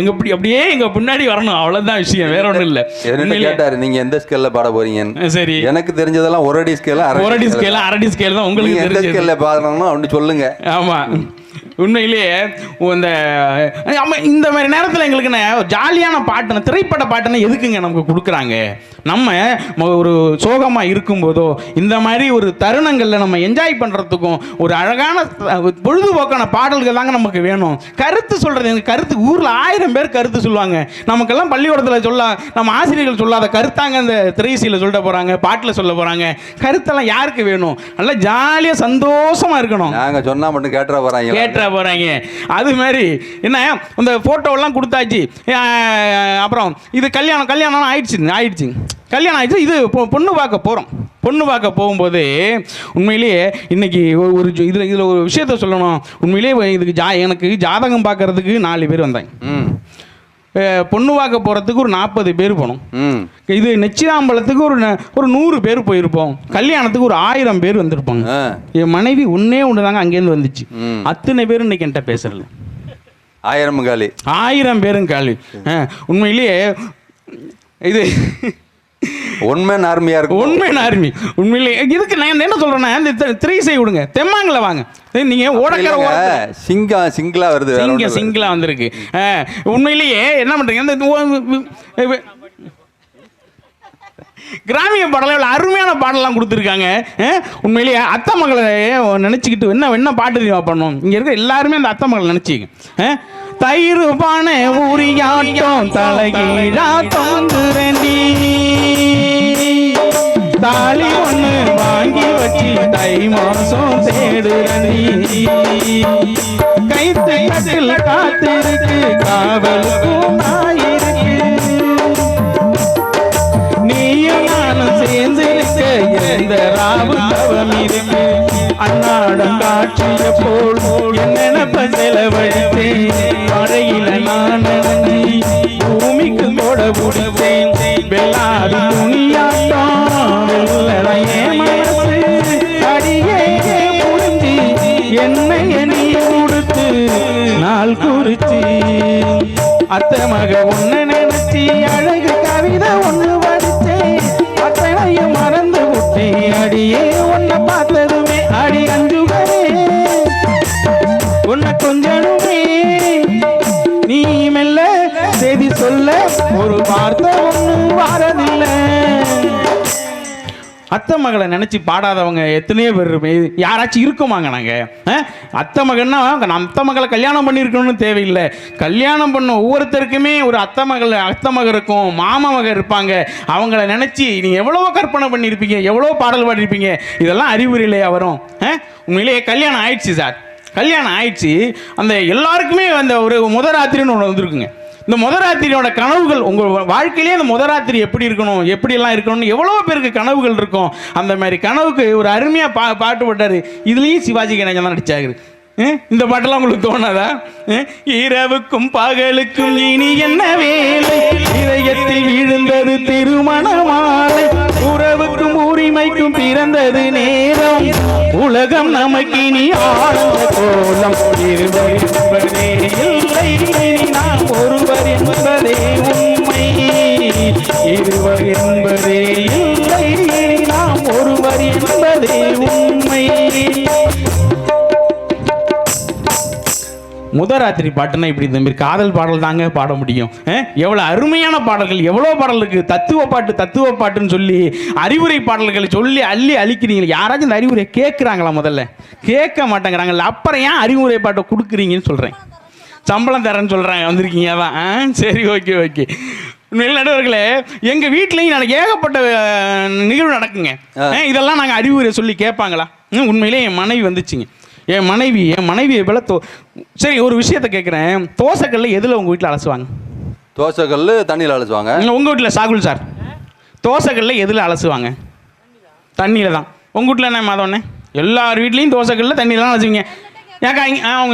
எங்க அப்படியே எங்கள் பின்னாடி வரணும், அவ்வளோதான் விஷயம், வேற ஒன்றும் இல்லை. கேட்டார் நீங்கள் எந்த ஸ்கேலில் பாட போறீங்க? சரி, எனக்கு தெரிஞ்சதெல்லாம் ஒரு அடி ஸ்கேல் அரடி ஸ்கேல் தான். உங்களுக்கு எந்த ஸ்கேலில் பாடணும்னு ஒன்று சொல்லுங்க. ஆமாம், உண்மையிலேயே இந்த மாதிரி நேரத்தில் எங்களுக்கு ஜாலியான பாட்டுன்னு, திரைப்பட பாட்டுன்னு எதுக்குங்க நமக்கு கொடுக்குறாங்க? நம்ம ஒரு சோகமாக இருக்கும்போதோ இந்த மாதிரி ஒரு தருணங்களில் நம்ம என்ஜாய் பண்ணுறதுக்கும் ஒரு அழகான பொழுதுபோக்கான பாடல்கள் தாங்க நமக்கு வேணும். கருத்து சொல்கிறது, எங்கள் கருத்து ஊரில் 1000 பேர் கருத்து சொல்லுவாங்க. நமக்கெல்லாம் பள்ளிக்கூடத்தில் நம்ம ஆசிரியர்கள் சொல்லாத கருத்தாங்க இந்த திரைசீல சொல்ல போகிறாங்க, பாட்டில் சொல்ல போகிறாங்க. கருத்தெல்லாம் யாருக்கு வேணும்? நல்லா ஜாலியாக சந்தோஷமாக இருக்கணும். நாங்கள் சொன்னால் மட்டும் கேட்டுற போகிறாங்க. அது மாதிரி என்ன, இந்த ஃபோட்டோவெல்லாம் கொடுத்தாச்சு. அப்புறம் இது கல்யாணம் ஆயிடுச்சு. இது பொண்ணு பார்க்க போகிறோம். பொண்ணு பார்க்க போகும்போது உண்மையிலேயே இன்னைக்கு இதில் ஒரு விஷயத்த சொல்லணும். உண்மையிலேயே இதுக்கு எனக்கு ஜாதகம் பார்க்கறதுக்கு 4 பேர் வந்தாங்க. பொண்ணு பார்க்க போகிறதுக்கு ஒரு 40 பேர் போனோம். இது நிச்சயாம்பலத்துக்கு ஒரு 100 பேர் போயிருப்போம். கல்யாணத்துக்கு ஒரு 1000 பேர் வந்திருப்பாங்க. என் மனைவி ஒன்று தாங்க அங்கேருந்து வந்துச்சு. அத்தனை பேர் இன்னைக்கு என்கிட்ட பேசுறல. 1000 பேரும் காலி. உண்மையிலேயே இது உண்மையான ஆர்மியா இருக்கு. உண்மையான ஆர்மி. உண்மையிலே இதுக்கு நான் என்ன சொல்றேன்னா, இந்த 3 சை விடுங்க, தெம்மாங்கில் வாங்க. நீங்க ஓடக்கற சிங்கிளா வருது, சிங்கிளா வந்திருக்கு. உண்மையிலேயே என்ன பண்றீங்க, இந்த கிராமிய பாடல அருமையான பாடலாம் கொடுத்துருக்காங்க. உண்மையிலேயே அத்தை மகளை நினச்சிக்கிட்டு என்ன பாட்டு பண்ணணும். இங்கே இருக்க எல்லாருமே அந்த அத்தை மகளை நினச்சிக்க. தயிர் பானை ஊரியாட்டம் தலைகீழா தோங்குறண்டி, தாலி ஒன்று வாங்கி வச்சு தை மாசம் தேடுறண்டி, கைத்தில் காத்திருக்கு காவலுக்கும் ஆயிருக்கு, நீயும் நானும் சேர்ந்து எந்த ராவு தவம் இருக்கு, அன்னாடம் காட்சிய போல் என் நினப்ப செலவழித்தேன், மழையில நான் நனைஞ்சி பூமிக்கு போட முடித்தேன், வெள்ளாது துணியாட்டம் வெள்ளடைய மனசு அடியே புரிஞ்சி என்னை நீ கொடுத்து நாள் குறிச்சி, அத்தை மக ஒன்னு நினைச்சி அழகு கவிதை ஒன்று வடித்தேன், அத்தனையும் மறந்து விட்டேன், அடியே உன்னை பார்த்ததுமே அடி அஞ்சுகவே உன்னை கொஞ்சனுமே, நீ மெல்ல செய்தி சொல்ல ஒரு வார்த்தை ஒன்றும் வாரதில்லை. அத்தை மகளை நினச்சி பாடாதவங்க எத்தனையோ பேர் யாராச்சும் இருக்குமாங்க? நாங்கள் அத்தை மகன்னா அத்தை மகளை கல்யாணம் பண்ணியிருக்கணும்னு தேவையில்லை. கல்யாணம் பண்ண ஒவ்வொருத்தருக்குமே ஒரு அத்தை மகன் இருக்கும், மாமா மகன் இருப்பாங்க. அவங்கள நினச்சி நீங்கள் எவ்வளவோ கற்பனை பண்ணியிருப்பீங்க, எவ்வளோ பாடல் பாடிருப்பீங்க. இதெல்லாம் அறிவுரையிலையா வரும்? உண்மையிலேயே கல்யாணம் ஆயிடுச்சு சார், கல்யாணம் ஆயிடுச்சு. அந்த எல்லாருக்குமே அந்த ஒரு முதராத்திரின்னு ஒன்று வந்துருக்குங்க. இந்த முதராத்திரியோட கனவுகள் உங்கள் வாழ்க்கையிலே அந்த முதராத்திரி எப்படி இருக்கணும், எப்படியெல்லாம் இருக்கணும்னு எவ்வளோ பேருக்கு கனவுகள் இருக்கும். அந்த மாதிரி கனவுக்கு ஒரு அருமையாக பாட்டு போட்டார். இதுலேயும் சிவாஜி கணேசன் தான் நடிச்சாரு. இந்த பாட்டெல்லாம் உங்களுக்கு தோணாதா? இரவுக்கும் பகலுக்கும் இனி என்ன வேலை, இதயத்தில் விழுந்தது திருமண மாலை, உறவுக்கும் உரிமைக்கும் பிறந்தது நேரம், உலகம் நமக்கு இனி ஆழ்ந்த கோலம், இருவர் என்பதே இல்லை இனி நாம் ஒருவர் என்பதே உண்மை, இருவர் என்பதே இல்லை இனி நாம் ஒருவர் என்பதே உண்மை. முதராத்திரி பாட்டுன்னா இப்படி இந்த மாதிரி காதல் பாடல் தாங்க பாட முடியும். எவ்வளோ அருமையான பாடல்கள், எவ்வளோ பாடல் இருக்குது. தத்துவ பாட்டுன்னு சொல்லி அறிவுரை பாடல்களை சொல்லி அள்ளி அழிக்கிறீங்க. யாராச்சும் இந்த அறிவுரை கேட்குறாங்களா? முதல்ல கேட்க மாட்டேங்கிறாங்கல்ல. அப்புறம் ஏன் அறிவுரை பாட்டை கொடுக்குறீங்கன்னு சொல்கிறேன். சம்பளம் தரேன்னு சொல்கிறாங்க, வந்திருக்கீங்க தான். சரி, ஓகே. நடுவர்களே, எங்கள் வீட்லேயும் எனக்கு ஏகப்பட்ட நிகழ்வு நடக்குங்க. இதெல்லாம் நாங்கள் அறிவுரை சொல்லி கேட்பாங்களா? உண்மையிலே என் மனைவி வந்துச்சுங்க. என் மனைவியை விட சரி, ஒரு விஷயத்தை கேட்குறேன். தோசைக்கல்ல எதில் உங்கள் வீட்டில் அலசுவாங்க? தோசைக்கல் தண்ணியில் அலசுவாங்க. உங்கள் வீட்டில் சாகுல் சார் தோசைக்கல்ல எதில் அலசுவாங்க? தண்ணியில் தான். உங்கள் வீட்டில் என்ன மாதவண்ணே? எல்லார் வீட்லேயும் தோசைக்கல்ல தண்ணியில் தான் அலசுவீங்க. ஏக்கா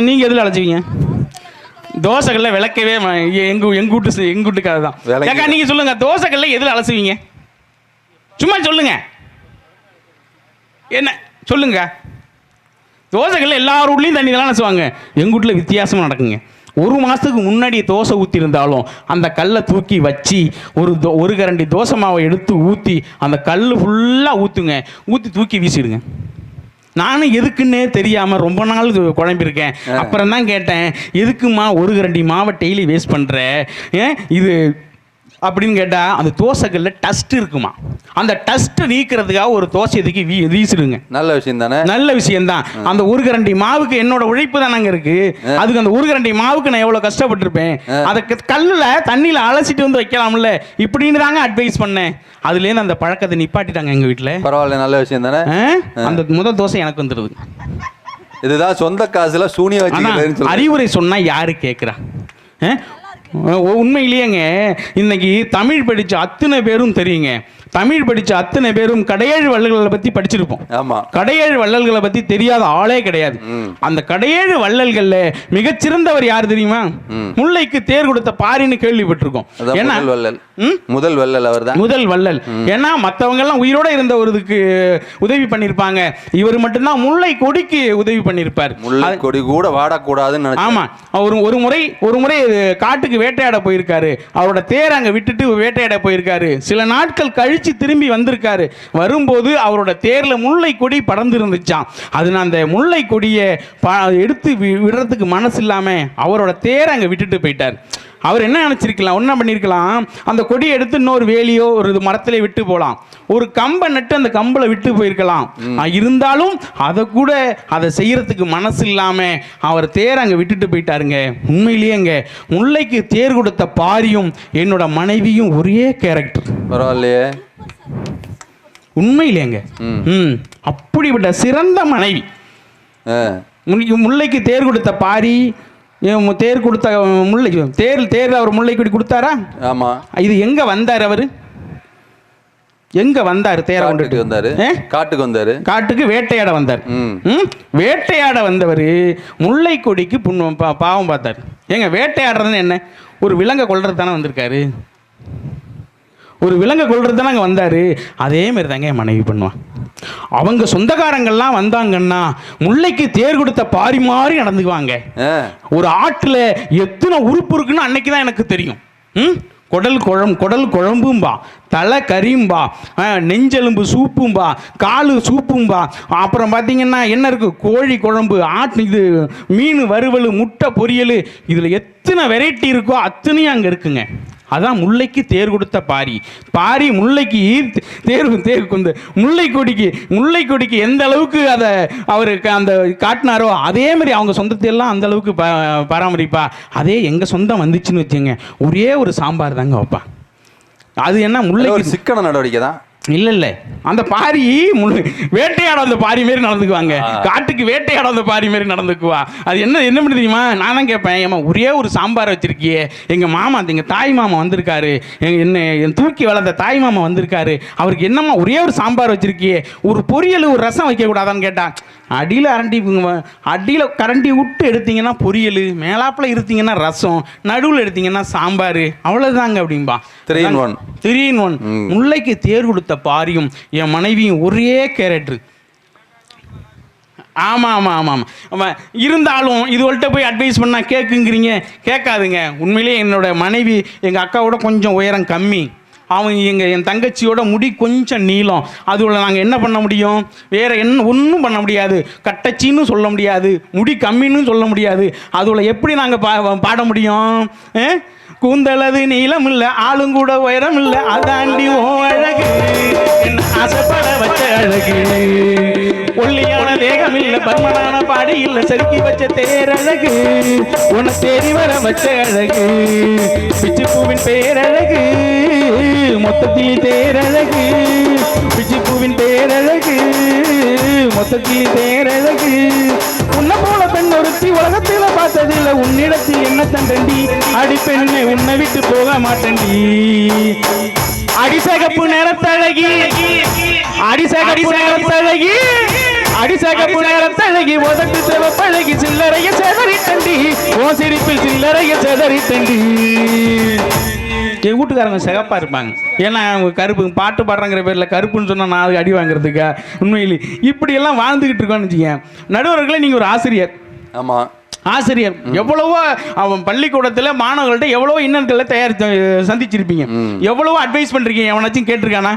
நீங்கள் எதில் அலசுவீங்க? தோசைக்கல்ல விளக்கவே எங்கள் வீட்டுக்காக தான். ஏக்கா நீங்கள் சொல்லுங்கள், தோசைக்கல்ல எதில் அலசுவீங்க? சும்மா சொல்லுங்கள், என்ன சொல்லுங்க. தோசைகளில் எல்லார் வீட்லையும் தண்ணி தான் அலசுவாங்க. எங்கள் வீட்டில் வித்தியாசமாக நடக்குங்க. ஒரு மாதத்துக்கு முன்னாடி தோசை ஊற்றிருந்தாலும் அந்த கல்லை தூக்கி வச்சு ஒரு கரண்டி தோசை மாவை எடுத்து ஊற்றி அந்த கல் ஃபுல்லாக ஊற்றுங்க, ஊற்றி தூக்கி வீசிடுங்க. நானும் எதுக்குன்னே தெரியாமல் ரொம்ப நாள் குழம்பிருக்கேன். அப்புறம் தான் கேட்டேன், எதுக்குமா ஒரு கரண்டி மாவை டெய்லி வேஸ்ட் பண்ணுற இது அப்படின்னு கேட்டால், அந்த தோசைகளில் டஸ்ட் இருக்குமா, அந்த டஸ்ட்டை நீக்கிறதுக்காக ஒரு தோசை எதுக்கு வீசிடுங்க. நல்ல விஷயம் தானே? நல்ல விஷயம்தான். அந்த ஒரு கரண்டி மாவுக்கு என்னோட உழைப்பு தானங்க இருக்கு. அதுக்கு அந்த ஒரு கரண்டி மாவுக்கு நான் எவ்வளோ கஷ்டப்பட்டிருப்பேன். அதை கல்லில் தண்ணியில் அலசிட்டு வந்து வைக்கலாம்ல, இப்படின்னு தாங்க அட்வைஸ் பண்ணேன். அதுலேருந்து அந்த பழக்கத்தை நிப்பாட்டிட்டாங்க எங்கள் வீட்டில். பரவாயில்ல, நல்ல விஷயம் தானே? அந்த முதல் தோசை எனக்கு வந்துடுது. இதுதான் சொந்த காசுல சூனிய வச்சு அறிவுரை சொன்னால் யாரு கேட்குறா? உண்மையிலேயேங்க இன்னைக்கு தமிழ் படித்த அத்தனை பேரும் தெரியுங்க. தமிழ் படித்த அத்தனை பேரும் கடையேழு வள்ளல்களை பற்றி படிச்சிருப்போம். ஆமாம், கடையேழு வள்ளல்களை பற்றி தெரியாத ஆளே கிடையாது. அந்த கடையேழு வள்ளல்களில் மிகச்சிறந்தவர் யார் தெரியுமா? முல்லைக்கு தேர் கொடுத்த பாரின்னு கேள்விப்பட்டிருக்கோம். ஏன்னா முதல் வள்ளல் அவர் தான். முதல் வள்ளல். ஏன்னா மற்றவங்க எல்லாம் உயிரோட இருந்தவருக்கு உதவி பண்ணியிருப்பாங்க, இவர் மட்டும்தான் முல்லை கொடிக்கு உதவி பண்ணியிருப்பார். முல்லை கொடி கூட வாடக்கூடாதுன்னு. ஆமா, அவர் ஒரு முறை காட்டுக்கு வேட்டையாட போயிருக்காரு. அவரோட தேர் அங்கே விட்டுட்டு வேட்டையாட போயிருக்காரு. சில நாட்கள் கழிச்சு திரும்பி வந்திருக்காரு. வரும்போது அவரோட தேர்ல முல்லை கொடி படர்ந்து இருந்துச்சான். அது அந்த முல்லை கொடியை எடுத்து விடுறதுக்கு மனசு இல்லாம அவரோட தேரை அங்கே விட்டுட்டு போயிட்டார். அவர் என்ன நினைச்சிருக்கலாம், என்ன பண்ணியிருக்கலாம், அந்த கொடியை எடுத்து இன்னொரு வேலியோ ஒரு மரத்திலே விட்டு போகலாம், ஒரு கம்பை நட்டு அந்த கம்பில் விட்டு போயிருக்கலாம். இருந்தாலும் அதை செய்யறதுக்கு மனசு இல்லாம அவர் தேர் அங்கே விட்டுட்டு போயிட்டாருங்க. உண்மையிலேயேங்க முல்லைக்கு தேர் கொடுத்த பாரியும் என்னோட மனைவியும் ஒரே கேரக்டர். பரவாயில்லையே, உண்மையிலேங்க. அப்படிப்பட்ட சிறந்த மனைவி. முல்லைக்கு தேர் கொடுத்த பாரி, தேர் கொடுத்த முல்லை தேர் அவர் முல்லை கொடி கொடுத்தாரா? ஆமா. இது எங்க வந்தார்? அவரு எங்க வந்தார்? தேரை கொண்டுட்டு வந்தாரு. காட்டுக்கு வேட்டையாட வந்தார். வேட்டையாட வந்தவர் முல்லை கொடிக்கு பாவம் பார்த்தார். ஏங்க வேட்டையாடுறதுன்னு என்ன? ஒரு விலங்கை கொல்றது தானே வந்திருக்காரு. ஒரு விலங்கை கொல்றது தானே அங்கே வந்தார். அதே மாதிரி தாங்க என் மனைவி பண்ணுவான். அவங்க சொந்தக்காரங்கள்லாம் வந்தாங்கன்னா முல்லைக்கு தேர் கொடுத்த பாரி மாதிரி நடந்துக்குவாங்க. ஒரு ஆட்டில் எத்தனை உறுப்பு இருக்குன்னு அன்னைக்கு தான் எனக்கு தெரியும். குடல் குழம்பும்பா, தலை கறியும்பா, நெஞ்செலும்பு சூப்பும்பா, காலு சூப்பும்பா, அப்புறம் பார்த்தீங்கன்னா என்ன இருக்குது, கோழி குழம்பு, இது மீன் வறுவல், முட்டை பொரியல், இதில் எத்தனை வெரைட்டி இருக்கோ அத்தனையும் அங்கே இருக்குங்க. அதான் முல்லைக்கு தேர் கொடுத்த பாரி. பாரி முல்லைக்கு முல்லை கொடிக்கு எந்த அளவுக்கு அதை அவருக்கு அந்த காட்டினாரோ அதே மாதிரி அவங்க சொந்தத்தை எல்லாம் அந்த அளவுக்கு பராமரிப்பா. அதே எங்கள் சொந்தம் வந்துச்சுன்னு வச்சுங்க, ஒரே ஒரு சாம்பார் தாங்க வைப்பா. அது என்ன முல்லை ஒரு சிக்கன நடவடிக்கை தான். இல்லை அந்த பாரி வேட்டையாட அந்த பாரி மாரி நடந்துக்குவாங்க. காட்டுக்கு வேட்டையாட அந்த பாரி மாரி நடந்துக்குவா. அது என்ன பண்ணி தெரியுமா? நான் தான் கேட்பேன், ஏமா ஒரே ஒரு சாம்பார் வச்சிருக்கியே, எங்கள் மாமா எங்கள் தாய் மாமா வந்திருக்காரு, என் தூக்கி வளர்ந்த தாய் மாமா வந்திருக்காரு, அவருக்கு என்னம்மா ஒரே ஒரு சாம்பார் வச்சிருக்கியே, ஒரு பொரியல் ஒரு ரசம் வைக்கக்கூடாதான்னு கேட்டா, அடியில் கரண்டி விட்டு எடுத்தீங்கன்னா பொரியல், மேலாப்பில் எடுத்தீங்கன்னா ரசம், நடுவில் எடுத்தீங்கன்னா சாம்பார், அவ்வளோதாங்க அப்படின்பா. 3 in 1. முல்லைக்கு தேர் கொடுத்த பாரியும் என் மனைவியும் ஒரே கேரக்டர். ஆமாம் இருந்தாலும் இதுவள்கிட்ட போய் அட்வைஸ் பண்ணால் கேட்குங்கிறீங்க, கேட்காதுங்க. உண்மையிலே என்னோட மனைவி எங்கள் அக்காவோட கொஞ்சம் உயரம் கம்மி, என் தங்கச்சியோட முடி கொஞ்சம் நீளம். அதுல நாங்கள் என்ன பண்ண முடியும்? வேற என்ன ஒன்றும் பண்ண முடியாது. கட்டச்சின்னு சொல்ல முடியாது, முடி கம்மின்னு சொல்ல முடியாது. அதுல எப்படி நாங்கள் பாட முடியும்? கூந்தலது நீளம் இல்லை, ஆளுங்கூட உயரம் இல்லை, அதாண்டி ஓ அழகு, என்ன ஆசைப்பட வச்ச அழகு, ஒல்லியான தேகம் இல்லை, பர்மனான பாடி இல்லை, செதுக்கி வச்ச தேரழகு, உன தேடி வர வச்ச அழகு, பிச்சு பூவின் பேரழகு, மொத்தத்தில் தேரழகு, பிச்சு பூவின் பேரழகு, மொத்தத்தில் தேரழகு, உன்னை போல பெண் ஒருத்தி உலகத்தில் பார்த்ததில்லை, உன்னிடத்தில் என்ன தண்டண்டி, அடி பெண்ணை உன்னை விட்டு போக மாட்டேன்டி, அடிசகப்பு நேரத்தழகி, அடிசகப்பு நேரத்தழகி, அடிசகப்பு நேரத்தழகி, உதட்டு சிவப்பழகி, சில்லறைய செதறி தண்டி, ஓ சிரிப்பில் சில்லறைய செதறி தண்டி. என் வீட்டுக்காரங்க சிகப்பாக இருப்பாங்க, ஏன்னா அவங்க கருப்பு பாட்டு பாடுறாங்கிற பேரில் கருப்புன்னு சொன்னால் நான் அதுக்கு அடி வாங்குறதுக்கா? உண்மையிலே இப்படியெல்லாம் வாழ்ந்துக்கிட்டு இருக்கோன்னு வச்சுக்கேன். நடுவர்களே, நீங்கள் ஒரு ஆசிரியர். ஆமாம், ஆசிரியர் எவ்வளவோ அவன் பள்ளிக்கூடத்தில் மாணவர்கள்ட்ட எவ்வளவோ இன்னல்களை சந்திச்சிருப்பீங்க, எவ்வளவோ அட்வைஸ் பண்ணிருக்கீங்க. எவனாச்சும் கேட்டிருக்கானா?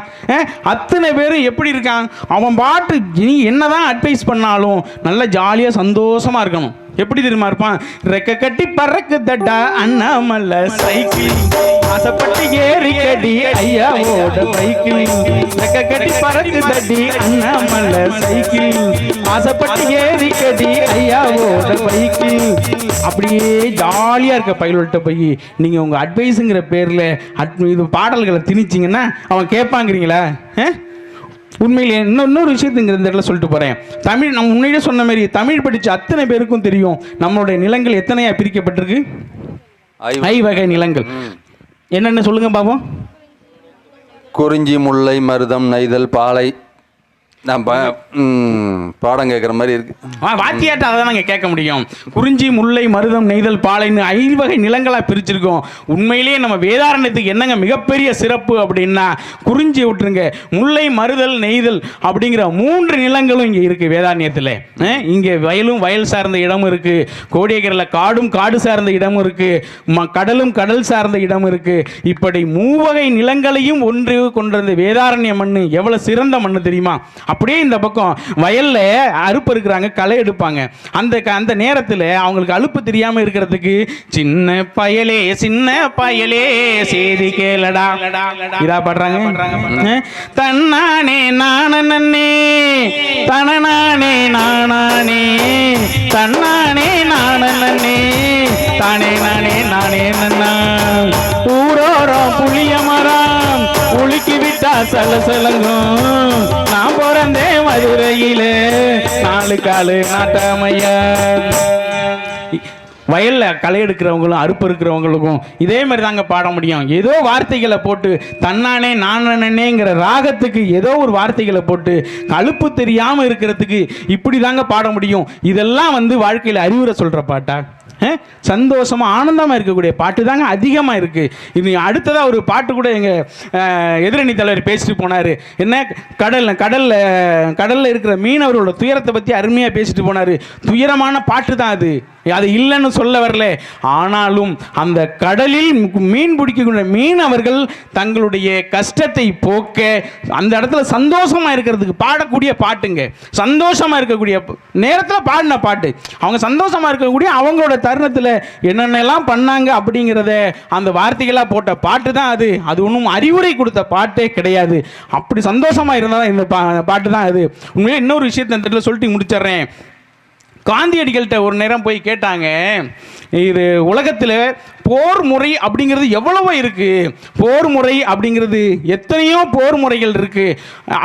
அத்தனை பேரும் எப்படி இருக்கான்? அவன் பாட்டு நீ என்னதான் அட்வைஸ் பண்ணாலும் நல்லா ஜாலியாக சந்தோஷமா இருக்கணும். எப்படி தெரியுமா இருப்பான்? ரெக்க கட்டி பறக்கு தட்டா அண்ணாமலை சைக்கிள், ஆசைப்பட்டு ஏறி கடி ஐயாவோட சைக்கிள், ரெக்க கட்டி பறக்கு தட்டி அண்ணாமலை சைக்கிள், ஆசைப்பட்டு ஏறி கடி ஐயாவோட சைக்கிள். அப்படியே ஜாலியா இருக்க பையல்கிட்ட போய் நீங்க உங்க அட்வைஸுங்கிற பேர்ல இது பாடல்களை திணிச்சிங்கன்னா அவன் கேட்பாங்கிறீங்களா? உண்மையிலே இன்னொரு விஷயத்துங்கிற இந்த இடத்துல சொல்லிட்டு போகிறேன். தமிழ் நம்ம முன்னாடியே சொன்ன மாதிரி தமிழ் படித்த அத்தனை பேருக்கும் தெரியும் நம்மளுடைய நிலங்கள் எத்தனையா பிரிக்கப்பட்டிருக்கு. 5 வகை நிலங்கள் என்னென்ன சொல்லுங்க பாப்போம். குறிஞ்சி, முல்லை, மருதம், நெய்தல், பாலை. நான் பாடம் கேட்குற மாதிரி இருக்கு. வாத்தியாட்ட அதை தான் நாங்கள் கேட்க முடியும். குறிஞ்சி, முல்லை, மருதம், நெய்தல், பாலைன்னு 5 வகை நிலங்களாக பிரிச்சிருக்கோம். உண்மையிலேயே நம்ம வேதாரண்யத்துக்கு என்னங்க மிகப்பெரிய சிறப்பு அப்படின்னா, குறிஞ்சி விட்டுருங்க, முல்லை, மருதல், நெய்தல் அப்படிங்கிற 3 நிலங்களும் இங்கே இருக்குது வேதாரண்யத்தில். இங்கே வயல் சார்ந்த இடமும் இருக்குது, கோடியக்கரையில் காடு சார்ந்த இடமும் இருக்குது, கடலும் கடல் சார்ந்த இடமும் இருக்குது. இப்படி 3 வகை நிலங்களையும் ஒன்று கொண்டிருந்த வேதாரண்ய மண் எவ்வளோ சிறந்த மண் தெரியுமா? அப்படியே இந்த பக்கம் வயல்ல அறுப்பு இருக்கிறாங்க, களை எடுப்பாங்க. அந்த நேரத்தில் அவங்களுக்கு அலுப்பு தெரியாம இருக்கிறதுக்கு சின்ன பயலே சேதி கேளடா இதா பாடுறாங்க. தன்னானே நானே தனநானே நானே தன்னானே நானே தானே நானே நன்னா ஊரோரம் புளிய மரம் உலுக்கி விட்டா சலசலங்கும். நான் பிறந்தே மதுரையிலே 4 காலு நாட்டாமையா. வயல்ல களை எடுக்கிறவங்களும் அறுப்பு இருக்கிறவங்களுக்கும் இதே மாதிரி தாங்க பாட முடியும். ஏதோ வார்த்தைகளை போட்டு தன்னானே நானேங்கிற ராகத்துக்கு ஏதோ ஒரு வார்த்தைகளை போட்டு அலுப்பு தெரியாம இருக்கிறதுக்கு இப்படி தாங்க பாட முடியும். இதெல்லாம் வாழ்க்கையில் அறிவுரை சொல்ற பாட்டா? சந்தோஷமா ஆனந்தமா இருக்கக்கூடிய பாட்டு தாங்க அதிகமா இருக்கு. இது அடுத்ததா ஒரு பாட்டு கூட எங்க எதிரணி தலைவர் பேசிட்டு போனாரு. என்ன கடல்ல இருக்கிற மீனவர்களோட துயரத்தை பத்தி அருமையா பேசிட்டு போனாரு. துயரமான பாட்டு தான் அது. அது இல்லைன்னு சொல்ல வரல. ஆனாலும் அந்த கடலில் மீன் பிடிக்கக்கூடிய மீனவர்கள் தங்களுடைய கஷ்டத்தை போக்க அந்த இடத்துல சந்தோஷமா இருக்கிறதுக்கு பாடக்கூடிய பாட்டுங்க. சந்தோஷமா இருக்கக்கூடிய நேரத்தில் பாடின பாட்டு. அவங்க சந்தோஷமா இருக்கக்கூடிய அவங்களோட தருணத்தில் என்னென்னலாம் பண்ணாங்க அப்படிங்கிறத அந்த வார்த்தைகளாக போட்ட பாட்டு தான் அது. அது ஒன்றும் அறிவுரை கொடுத்த பாட்டே கிடையாது. அப்படி சந்தோஷமா இருந்தால் இந்த பாட்டு தான் அது. உண்மையிலே இன்னொரு விஷயத்தை அந்த இடத்துல சொல்லிட்டு முடிச்சிடுறேன். காந்தியடிகள்கிட்ட ஒரு நேரம் போய் கேட்டாங்க, இது உலகத்தில் போர் முறை அப்படிங்கிறது எவ்வளவோ இருக்குது, போர் முறை அப்படிங்கிறது எத்தனையோ போர் முறைகள் இருக்குது,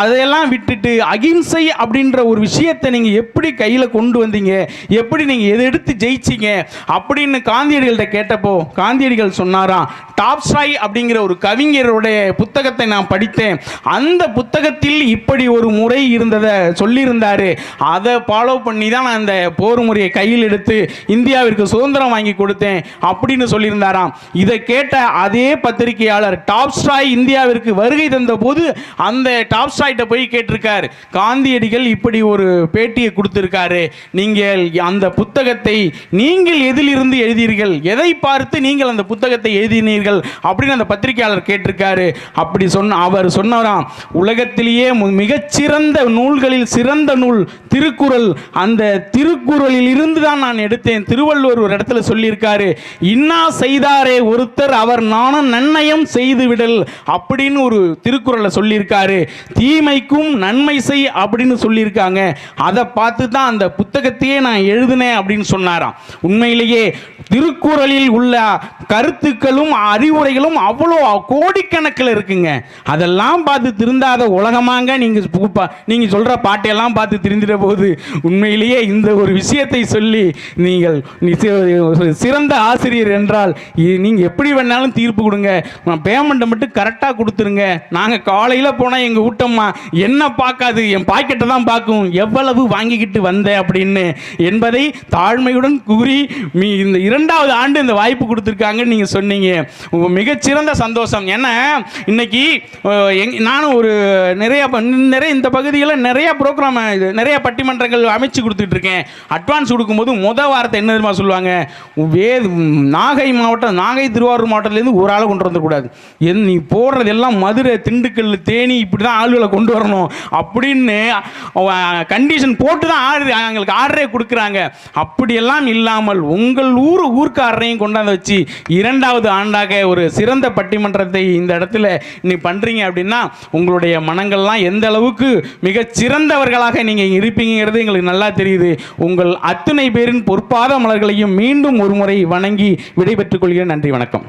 அதையெல்லாம் விட்டுட்டு அகிம்சை அப்படின்ற ஒரு விஷயத்தை நீங்கள் எப்படி கையில் கொண்டு வந்தீங்க, எப்படி நீங்கள் எதை எடுத்து ஜெயிச்சிங்க அப்படின்னு காந்தியடிகள்கிட்ட கேட்டப்போ காந்தியடிகள் சொன்னாராம், டால்ஸ்டாய் அப்படிங்கிற ஒரு கவிஞருடைய புத்தகத்தை நான் படித்தேன், அந்த புத்தகத்தில் இப்படி ஒரு முறை இருந்ததை சொல்லியிருந்தாரு, அதை ஃபாலோ பண்ணி தான் நான் அந்த போர் முறையை கையில் எடுத்து இந்தியாவிற்கு சுதந்திரம் வாங்கி கொடுத்தேன் அப்படின்னு சொல்லியிருந்தாராம். இதை கேட்ட அதே பத்திரிகையாளர் டால்ஸ்டாய் இந்தியாவிற்கு வருகை தந்த போது அந்த டால்ஸ்டாய்ட்ட போய் கேட்டிருக்கார், காந்தியடிகள் இப்படி ஒரு பேட்டியை கொடுத்திருக்காரு, நீங்கள் அந்த புத்தகத்தை நீங்கள் எதிலிருந்து எழுதினீர்கள், எதை பார்த்து நீங்கள் அந்த புத்தகத்தை எழுதினீர்கள் அப்படின்னு அந்த பத்திரிகையாளர் கேட்டிருக்காரு. அப்படி அவர் சொன்னாராம், உலகத்திலேயே மிகச்சிறந்த நூல்களில் சிறந்த நூல் திருக்குறள், அந்த திருக்குறளில் இருந்து தான் நான் எடுத்தேன். திருவள்ளுவர் ஒரு இடத்துல சொல்லியிருக்காரு, இன்னா செய்தாரே ஒருத்தர் அவர் நானும் நன்னயம் செய்து விடல் அப்படின்னு ஒரு திருக்குறளை சொல்லியிருக்காரு. தீமைக்கும் நன்மை செய் அப்படின்னு சொல்லியிருக்காங்க. அதை பார்த்து தான் அந்த புத்தகத்தையே நான் எழுதினேன் அப்படின்னு சொன்னாராம். உண்மையிலேயே திருக்குறளில் உள்ள கருத்துக்களும் அறிவுரைகளும் அவ்வளோ கோடிக்கணக்கில் இருக்குங்க. அதெல்லாம் பார்த்து திருந்தாத உலகமாங்க நீங்க சொல்ற பாட்டையெல்லாம் பார்த்து திருந்திட போது. உண்மையிலேயே இந்த ஒரு விஷயத்தை சொல்லி நீங்கள் சிறந்த ஆசிரியர் என்றால் நீங்கள் எப்படி வேணாலும் தீர்ப்பு கொடுங்க, பேமெண்ட்டை மட்டும் கரெக்டாக கொடுத்துருங்க. நாங்கள் காலையில் போனால் எங்கள் ஊட்டம்மா என்ன பார்க்காது, என் பாக்கெட்டை தான் பார்க்கும், எவ்வளவு வாங்கிக்கிட்டு வந்தேன் அப்படின்னு என்பதை தாழ்மையுடன் கூறி இந்த 2வது ஆண்டு இந்த வாய்ப்பு கொடுத்துருக்காங்கன்னு நீங்கள் சொன்னீங்க. மிகச்சிறந்த சந்தோஷம். ஏன்னா இன்னைக்கு நானும் ஒரு நிறைய இந்த பகுதியில் நிறைய ப்ரோக்ராம் நிறைய பட்டிமன்றங்கள் அமைச்சு கொடுத்துட்டு இருக்கேன். அட்வான்ஸ் கொடுக்கும்போது வாரத்தை என்ன தெரியுமா சொல்லுவாங்க, நாகை மாவட்டம், நாகை திருவாரூர் மாவட்டத்திலேருந்து ஒரு ஆளை கொண்டு வந்துடக்கூடாது, நீ போடுறது எல்லாம் மதுரை திண்டுக்கல் தேனி இப்படி தான் ஆளுகளை கொண்டு வரணும் அப்படின்னு கண்டிஷன் போட்டு தான் எங்களுக்கு ஆர்டரே கொடுக்குறாங்க. அப்படியெல்லாம் இல்லாமல் உங்கள் ஊர்க்காரரையும் கொண்டாந்து வச்சு 2வது ஆண்டாக ஒரு சிறந்த பட்டிமன்றத்தை இந்த இடத்துல நீ பண்ணுறீங்க அப்படின்னா உங்களுடைய மனங்கள்லாம் எந்த அளவுக்கு மிகச் சிறந்தவர்களாக நீங்கள் இருப்பீங்கிறது எங்களுக்கு நல்லா தெரியுது. உங்கள் அத்தனை பேரின் பொற்பாத மலர்களையும் மீண்டும் ஒரு முறை வணங்கி விடைபெற்றுக் கொள்கிறேன். நன்றி, வணக்கம்.